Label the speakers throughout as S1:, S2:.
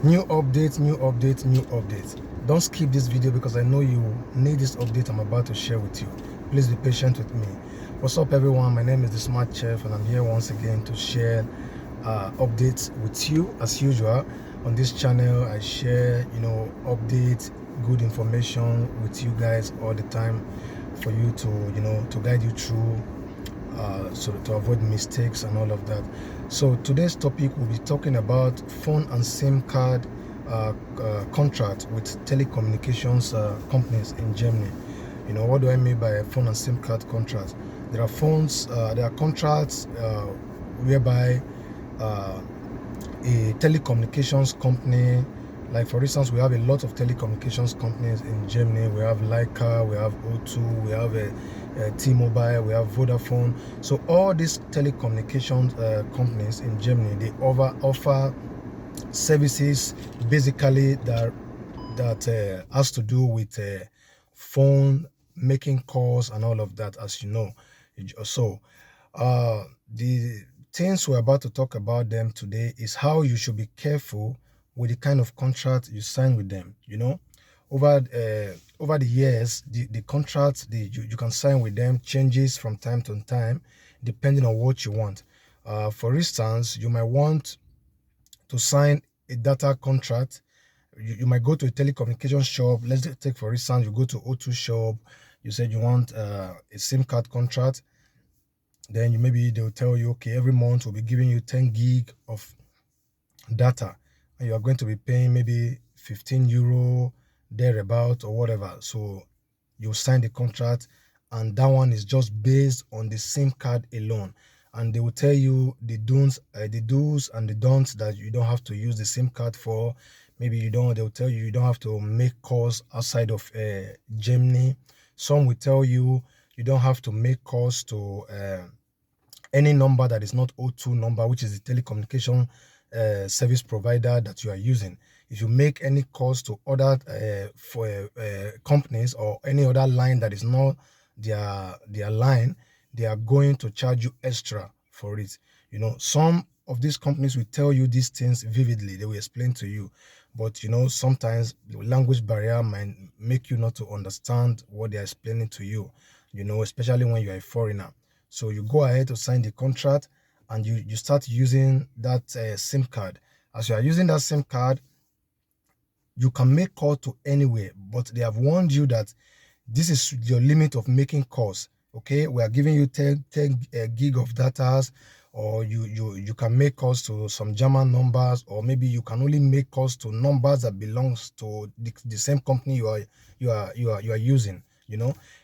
S1: New update, new update, new update. Don't skip this video because I know you need this update I'm about to share with you. Please be patient with me. What's up everyone, my name is the Smart Chef and I'm here once again to share updates with you. As usual on this channel, I share updates, good information with you guys all the time for you to guide you through so to avoid mistakes and all of that. So today's topic will be talking about phone and SIM card contract with telecommunications companies in Germany. What do I mean by a phone and SIM card contract? There are there are contracts whereby a telecommunications company, like for instance, we have a lot of telecommunications companies in Germany. We have Leica, we have O2, we have T-Mobile, we have Vodafone. So all these telecommunications companies in Germany, they offer services basically that has to do with phone, making calls and all of that, as you know. So the things we're about to talk about them today is how you should be careful with the kind of contract you sign with them. Over the years, the contract you can sign with them changes from time to time depending on what you want. For instance, you might want to sign a data contract. You might go to a telecommunication shop. Let's take for instance, you go to O2 shop. You said you want a SIM card contract. Then maybe they'll tell you, okay, every month we'll be giving you 10 gig of data and you are going to be paying maybe 15 euro thereabout or whatever. So you sign the contract and that one is just based on the SIM card alone. And they will tell you the do's and the don'ts that you don't have to use the SIM card for. Maybe they'll tell you don't have to make calls outside of Germany. Some will tell you you don't have to make calls to any number that is not O2 number, which is the telecommunication service provider that you are using. If you make any calls to other companies or any other line that is not their line, they are going to charge you extra for it. Some of these companies will tell you these things vividly. They will explain to you, but sometimes the language barrier might make you not to understand what they are explaining to you, especially when you are a foreigner. So you go ahead to sign the contract and you start using that SIM card. As you are using that SIM card, you can make call to anywhere, but they have warned you that this is your limit of making calls. Okay, we are giving you 10 gig of data, or you can make calls to some German numbers, or maybe you can only make calls to numbers that belongs to the same company you are using.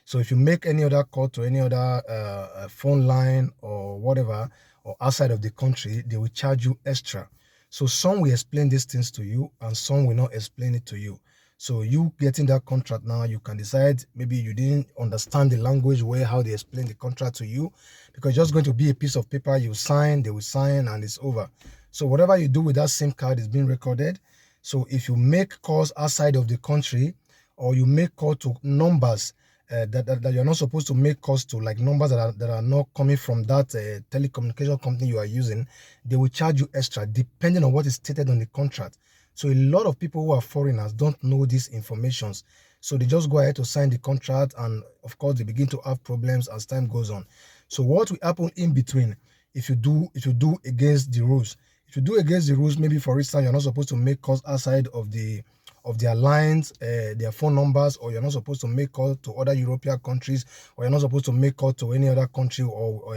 S1: So if you make any other call to any other phone line or whatever, or outside of the country, they will charge you extra. So some will explain these things to you and some will not explain it to you. So you getting that contract now, you can decide maybe you didn't understand the language how they explain the contract to you, because it's just going to be a piece of paper you sign, they will sign, and it's over. So whatever you do with that SIM card is being recorded. So if you make calls outside of the country, or you make call to numbers that you're not supposed to make calls to, like numbers that are not coming from that telecommunication company you are using, they will charge you extra depending on what is stated on the contract. So a lot of people who are foreigners don't know these informations. So they just go ahead to sign the contract, and of course they begin to have problems as time goes on. So what will happen in between if you do against the rules? If you do against the rules, maybe for instance you're not supposed to make calls outside of their lines, their phone numbers, or you're not supposed to make calls to other European countries, or you're not supposed to make calls to any other country or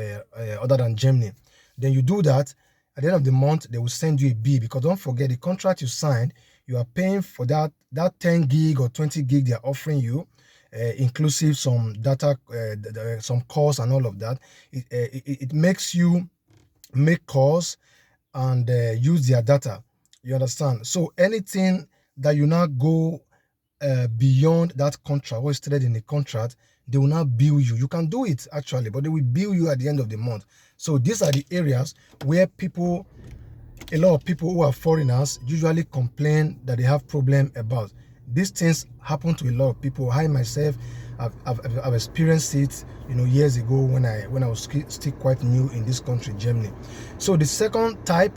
S1: other than Germany, then you do that. At the end of the month, they will send you a bill, because don't forget the contract you signed, you are paying for that 10 gig or 20 gig they are offering you, inclusive some data, some calls and all of that. It makes you make calls and use their data. You understand? So anything that you now go beyond that contract, what is stated in the contract, they will not bill you. You can do it actually, but they will bill you at the end of the month. So these are the areas where a lot of people who are foreigners usually complain that they have problem about. These things happen to a lot of people. I myself, I've experienced it, years ago when I was still quite new in this country, Germany. So the second type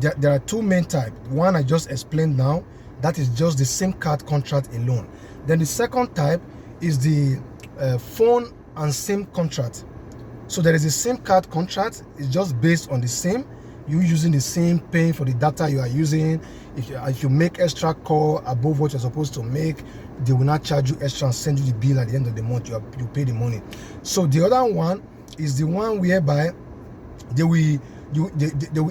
S1: there are two main types. One I just explained now, that is just the SIM card contract alone. Then the second type is the phone and SIM contract. So there is a SIM card contract. It's just based on the SIM. You using the SIM, paying for the data you are using. If you make extra call above what you're supposed to make, they will not charge you extra and send you the bill at the end of the month. You pay the money. So the other one is the one whereby they will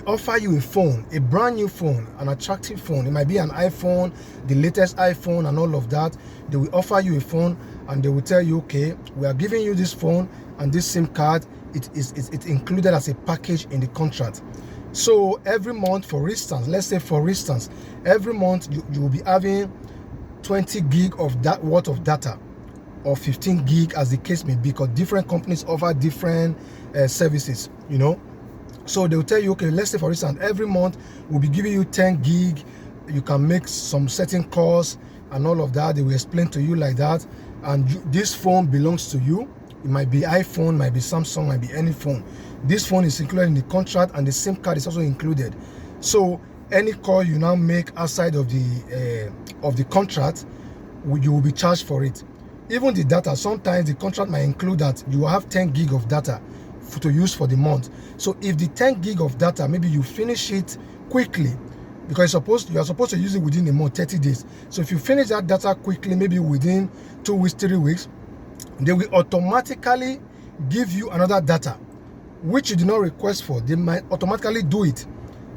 S1: offer you a phone, a brand new phone, an attractive phone. It might be an iPhone, the latest iPhone and all of that. They will offer you a phone and they will tell you, okay, we are giving you this phone and this SIM card. It's included as a package in the contract. So every month, for instance, let's say for instance, every month you will be having 20 gig of that worth of data, or 15 gig as the case may be, because different companies offer different services, you know. So they will tell you, okay, let's say for instance, every month we'll be giving you 10 gig. You can make some certain calls and all of that. They will explain to you like that. And this phone belongs to you. It might be iPhone, might be Samsung, might be any phone. This phone is included in the contract, and the SIM card is also included. So any call you now make outside of the contract, you will be charged for it. Even the data, sometimes the contract might include that you will have 10 gig of data to use for the month. So if the 10 gig of data, maybe you finish it quickly, because you are supposed to use it within a month, 30 days. So if you finish that data quickly, maybe within 2 weeks, 3 weeks, they will automatically give you another data, which you did not request for. They might automatically do it.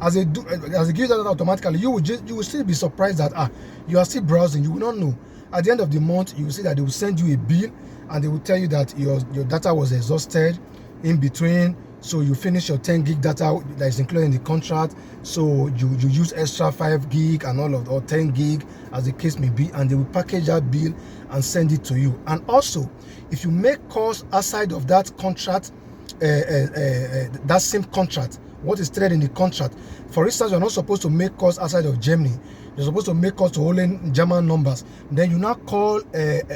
S1: As they give you that automatically, you will still be surprised that you are still browsing. You will not know. At the end of the month, you will see that they will send you a bill and they will tell you that your data was exhausted in between. So you finish your 10 gig data that is included in the contract. So you use extra 5 gig and all of, or 10 gig as the case may be, and they will package that bill and send it to you. And also, if you make calls outside of that contract, that same contract, what is stated in the contract, for instance, you're not supposed to make calls outside of Germany. You're supposed to make calls to only German numbers. Then you now call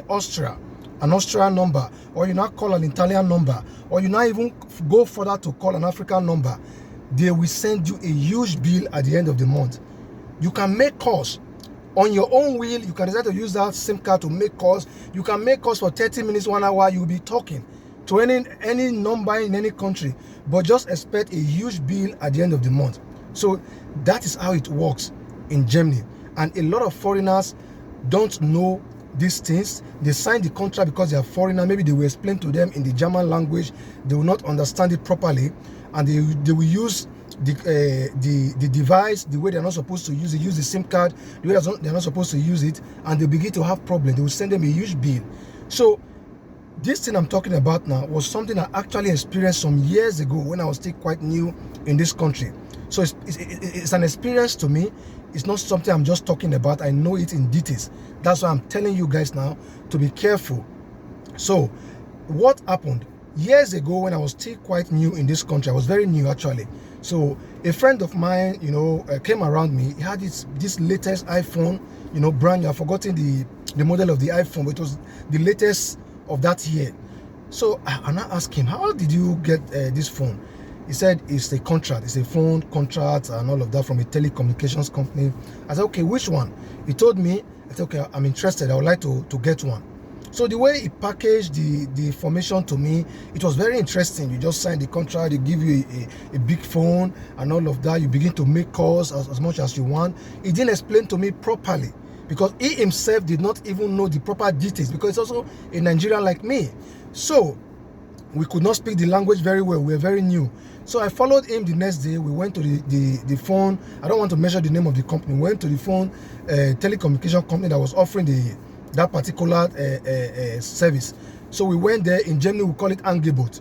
S1: Austria, an Austrian number, or you now call an Italian number, or you now even go further to call an African number. They will send you a huge bill at the end of the month. You can make calls on your own will. You can decide to use that SIM card to make calls. You can make calls for 30 minutes, 1 hour. You'll be talking to any number in any country, but just expect a huge bill at the end of the month. So that is how it works in Germany. And a lot of foreigners don't know these things. They sign the contract because they are foreigner. Maybe they will explain to them in the German language. They will not understand it properly, and they will use the device the way they're not supposed to use it, use the SIM card the way they're not supposed to use it, and they begin to have problems. They will send them a huge bill. So this thing I'm talking about now was something I actually experienced some years ago when I was still quite new in this country. So it's an experience to me. It's not something I'm just talking about. I know it in details. That's why I'm telling you guys now to be careful. So what happened years ago when I was still quite new in this country? I was very new actually. So a friend of mine, came around me. He had this latest iPhone, brand new. I've forgotten the model of the iPhone, but it was the latest of that year. So I asked him, how did you get this phone? He said it's a contract, it's a phone contract and all of that from a telecommunications company. I said, okay, which one? He told me. I said, okay, I'm interested. I would like to get one. So the way he packaged the information to me, it was very interesting. You just sign the contract, they give you a big phone and all of that. You begin to make calls as much as you want. He didn't explain to me properly because he himself did not even know the proper details, because it's also a Nigerian like me. So we could not speak the language very well. We were very new. So I followed him the next day. We went to the phone. I don't want to mention the name of the company. We went to the phone telecommunication company that was offering that particular service. So we went there. In Germany, we call it Angebot,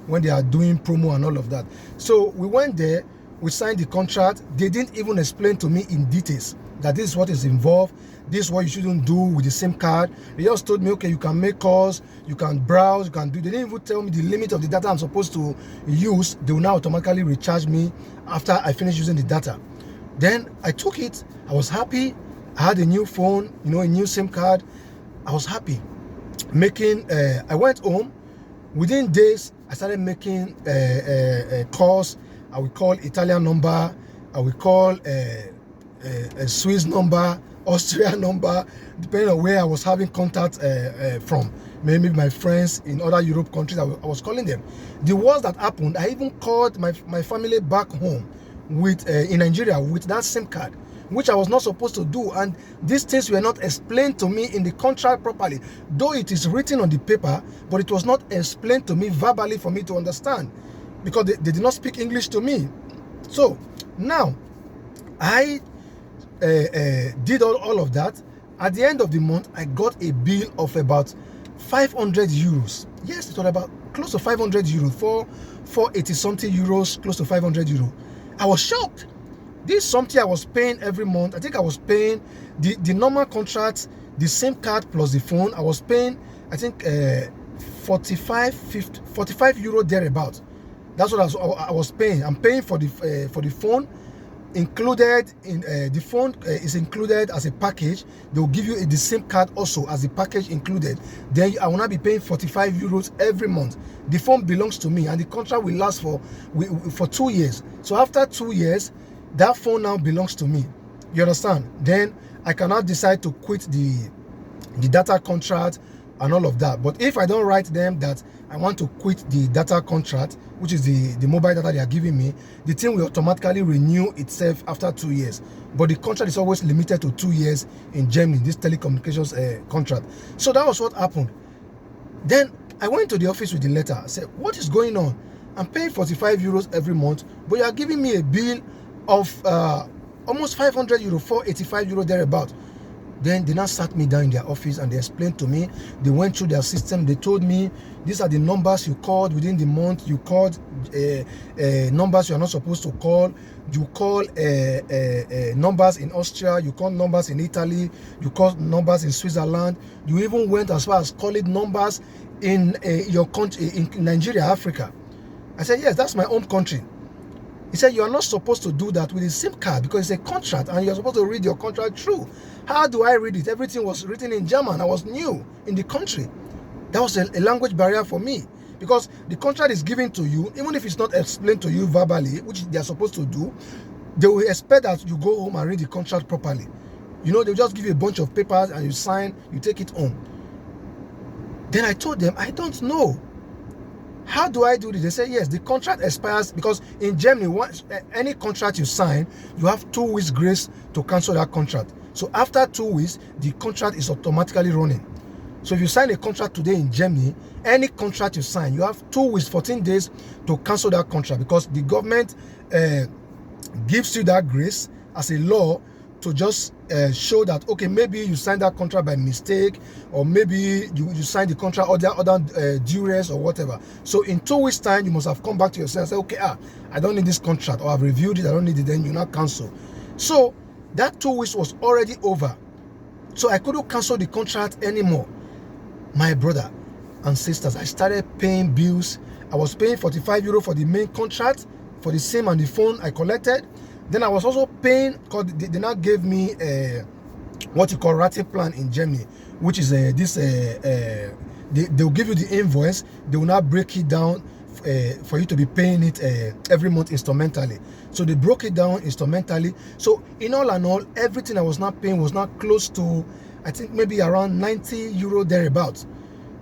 S1: when they are doing promo and all of that. So we went there. We signed the contract. They didn't even explain to me in details that this is what is involved. This is what you shouldn't do with the SIM card. They just told me, okay, you can make calls, you can browse, you can do. They didn't even tell me the limit of the data I'm supposed to use. They will now automatically recharge me after I finish using the data. Then I took it. I was happy. I had a new phone, a new SIM card. I was happy. I went home. Within days, I started making calls. I would call Italian number. I will call a Swiss number, Austrian number, depending on where I was having contact from. Maybe my friends in other Europe countries, I was calling them. The worst that happened, I even called my family back home with in Nigeria with that SIM card, which I was not supposed to do. And these things were not explained to me in the contract properly, though it is written on the paper, but it was not explained to me verbally for me to understand, because they did not speak English to me. So now I did all of that. At the end of the month, I got a bill of about 500 euros. Yes, it was about close to 500 euros, 480 something euros, close to 500 euros. I was shocked. This is something I was paying every month. I think I was paying the normal contract, the SIM card plus the phone. I was paying, I think, 45 euro thereabout. That's what I was paying. I'm paying for the phone, included in the phone is included as a package. They will give you the SIM card also as a package included. Then I will not be paying 45 euros every month. The phone belongs to me, and the contract will last for 2 years. So after 2 years, that phone now belongs to me. You understand? Then I cannot decide to quit the data contract and all of that. But if I don't write them that I want to quit the data contract, which is the mobile data they are giving me, the thing will automatically renew itself after 2 years. But the contract is always limited to 2 years in Germany, this telecommunications contract. So that was what happened. Then I went to the office with the letter. I said, what is going on? I'm paying 45 euros every month, but you are giving me a bill of almost 500 euro, 485 euro thereabout. Then they now sat me down in their office and they explained to me. They went through their system. They told me, these are the numbers you called within the month. You called numbers you are not supposed to call. You call numbers in Austria. You call numbers in Italy. You call numbers in Switzerland. You even went as far as calling numbers in your country, in Nigeria, Africa. I said, yes, that's my home country. He said, you are not supposed to do that with a SIM card because it's a contract and you're supposed to read your contract through. How do I read it? Everything was written in German. I was new in the country. That was a language barrier for me, because the contract is given to you, even if it's not explained to you verbally, which they are supposed to do. They will expect that you go home and read the contract properly. You know, they'll just give you a bunch of papers and you sign, you take it home. Then I told them, I don't know. How do I do this? They say, yes, the contract expires, because in Germany, once any contract you sign, you have 2 weeks grace to cancel that contract. So after 2 weeks, the contract is automatically running. So if you sign a contract today in Germany, any contract you sign, you have 2 weeks, 14 days to cancel that contract, because the government gives you that grace as a law to just show that, okay, maybe you signed that contract by mistake, or maybe you signed the contract other duress or whatever. So in 2 weeks time, you must have come back to yourself and say, okay, I don't need this contract, or I've reviewed it, I don't need it. Then you not cancel. So that 2 weeks was already over. So I couldn't cancel the contract anymore. My brother and sisters, I started paying bills. I was paying 45 euro for the main contract, for the SIM and the phone I collected. Then I was also paying, because they now gave me what you call rating plan in Germany, which is they'll give you the invoice. They will now break it down for you to be paying it every month instrumentally. So they broke it down instrumentally. So in all and all, everything I was not paying was not close to, I think maybe around 90 euro thereabouts.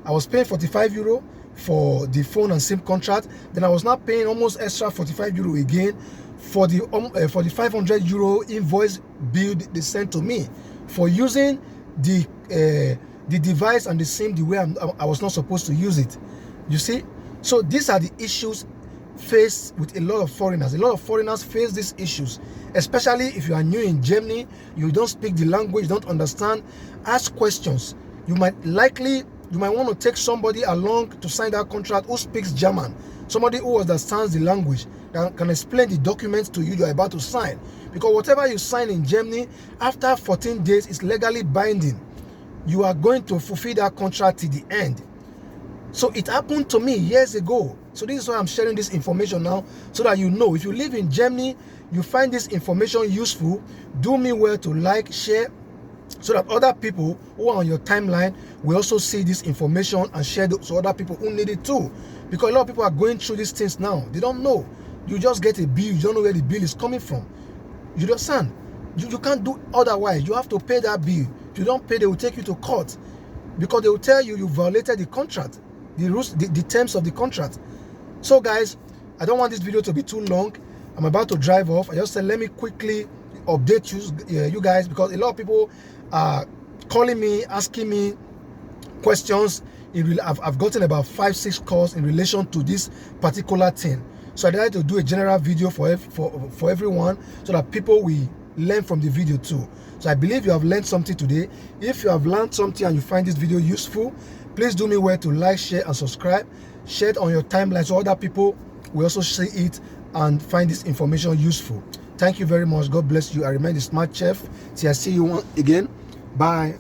S1: I was paying 45 euro for the phone and SIM contract. Then I was not paying almost extra 45 euro again for the 500 euro invoice bill they sent to me for using the device and the SIM the way I was not supposed to use it. You see? So these are the issues faced with a lot of foreigners. A lot of foreigners face these issues, especially if you are new in Germany, you don't speak the language, don't understand. Ask questions. You might want to take somebody along to sign that contract who speaks German, somebody who understands the language, that can explain the documents to you you're about to sign. Because whatever you sign in Germany, after 14 days, is legally binding. You are going to fulfill that contract to the end. So it happened to me years ago. So this is why I'm sharing this information now, so that you know. If you live in Germany, you find this information useful, do me well to like, share, so that other people who are on your timeline will also see this information and share it to other people who need it too. Because a lot of people are going through these things now. They don't know. You just get a bill, you don't know where the bill is coming from. You understand? You can't do otherwise. You have to pay that bill. If you don't pay, they will take you to court, because they will tell you you violated the contract, the rules, the terms of the contract. So guys, I don't want this video to be too long. I'm about to drive off. I just said let me quickly update you guys, because a lot of people are calling me, asking me questions. I've gotten about 5-6 calls in relation to this particular thing. So I decided to do a general video for everyone, so that people will learn from the video too. So I believe you have learned something today. If you have learned something and you find this video useful, please do me well to like, share, and subscribe. Share it on your timeline so other people will also see it and find this information useful. Thank you very much. God bless you. I remain the Smart Chef. Till I see you again. Bye.